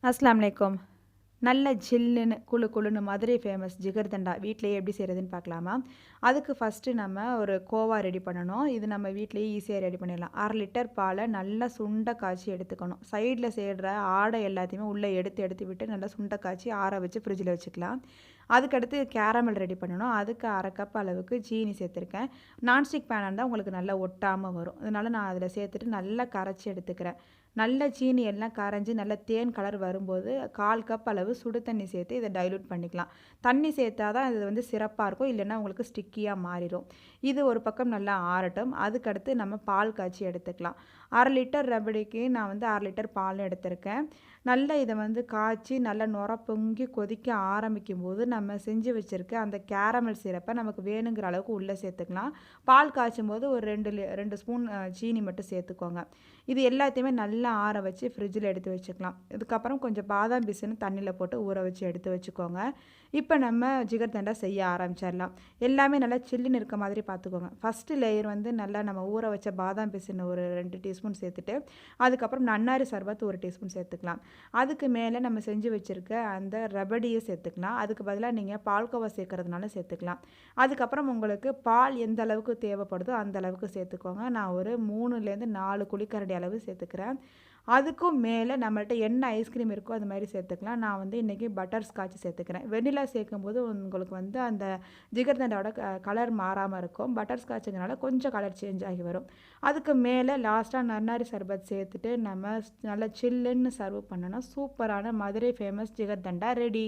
அஸ்ஸலாமு அலைக்கும். நல்ல ஜில்லுன்னு, குளு குளுன்னு மதுரை ஃபேமஸ் ஜிகர்தண்டா வீட்லயே எப்படி செய்றதுன்னு பார்க்கலாமா? அதுக்கு ஃபர்ஸ்ட்டு நம்ம ஒரு கோவா ரெடி பண்ணணும். இது நம்ம வீட்லயே ஈஸியா ரெடி பண்ணிடலாம். 1/2 லிட்டர் பால நல்லா சுண்ட காய்ச்சி எடுத்துக்கணும். சைடுல சேர்ற ஆடை எல்லாத்தையுமே உள்ள எடுத்து எடுத்து விட்டு நல்லா சுண்ட காய்ச்சி ஆற வச்சு ஃப்ரிட்ஜில வச்சுக்கலாம். அதுக்கடுத்து கேரமல் ரெடி பண்ணணும். அதுக்கு 1/2 கப் அளவுக்கு சீனி சேர்த்துருக்கேன். நான்ஸ்டிக் பேனா இருந்தா உங்களுக்கு நல்லா ஒட்டாம வரும். அதனால நான் அதில சேர்த்துட்டு நல்லா கரைச்சி எடுத்துக்கிறேன். நல்ல சீனி எல்லாம் கரைஞ்சு நல்ல தேன் கலர் வரும்போது 1/4 கப் அளவு சுடு தண்ணி சேர்த்து இதை டைல்யூட் பண்ணிக்கலாம். தண்ணி சேர்த்தா தான் இது வந்து சிறப்பா இருக்கும். இல்லைன்னா உங்களுக்கு ஸ்டிக்கியா மாறிரும். இது ஒரு பக்கம் நல்லா ஆறட்டும். அதுக்கடுத்து நம்ம பால் காய்ச்சி எடுத்துக்கலாம். 1/2 லிட்டர் ரபடிக்கு நான் வந்து 1/2 லிட்டர் பால் எடுத்திருக்கேன். நல்லா இதை வந்து காய்ச்சி நல்லா நுர பொங்கி கொதிக்க ஆரம்பிக்கும்போது நம்ம செஞ்சு வச்சிருக்க அந்த கேரமல் சிரப்பை நமக்கு வேணுங்கிற அளவுக்கு உள்ளே சேர்த்துக்கலாம். பால் காய்ச்சும் போது ஒரு 2 ஸ்பூன் சீனி மட்டும் சேர்த்துக்கோங்க. இது எல்லாத்தையுமே நல்லா ஆற வச்சு ஃப்ரிட்ஜில் எடுத்து வச்சுக்கலாம். இதுக்கப்புறம் கொஞ்சம் பாதாம் பிசின்னு தண்ணியில் போட்டு ஊற வச்சு எடுத்து வச்சுக்கோங்க. இப்போ நம்ம ஜிகர்தண்டா செய்ய ஆரம்பிச்சிடலாம். எல்லாமே நல்லா சில்லுன்னு இருக்க மாதிரி பார்த்துக்கோங்க. ஃபஸ்ட்டு லேயர் வந்து நல்லா நம்ம ஊற வச்ச பாதாம் பிசின்னு ஒரு 2 டீஸ்பூன் சேர்த்துட்டு, அதுக்கப்புறம் நன்னாரி சர்பத் 1 டீஸ்பூன் சேர்த்துக்கலாம். அதுக்கு மேலே நம்ம செஞ்சு வச்சுருக்க அந்த ரபடியை சேர்த்துக்கலாம். அதுக்கு பதிலாக நீங்கள் பால்கோவா சேர்க்கறதுனால சேர்த்துக்கலாம். அதுக்கப்புறம் உங்களுக்கு பால் எந்த அளவுக்கு தேவைப்படுதோ அந்த அளவுக்கு சேர்த்துக்கோங்க. நான் ஒரு 3லேருந்து 4 குழிக்கரண்டி அளவு சேர்த்துக்கிறேன். அதுக்கும் மேலே நம்மள்ட்ட என்ன ஐஸ்கிரீம் இருக்கோ அது மாதிரி சேர்த்துக்கலாம். நான் வந்து இன்றைக்கி பட்டர் ஸ்காட்ச் சேர்த்துக்கிறேன். வெண்ணிலா சேர்க்கும்போது உங்களுக்கு வந்து அந்த ஜிகர்தண்டாவோட கலர் மாறாமல் இருக்கும். பட்டர் ஸ்காட்சுங்கிறனால கொஞ்சம் கலர் சேஞ்ச் ஆகி வரும். அதுக்கு மேலே லாஸ்ட்டாக நன்னாரி சர்பத் சேர்த்துட்டு நம்ம நல்லா சில்லுன்னு சர்வ் பண்ணோன்னா சூப்பரான மதுரை ஃபேமஸ் ஜிகர்தண்டா ரெடி.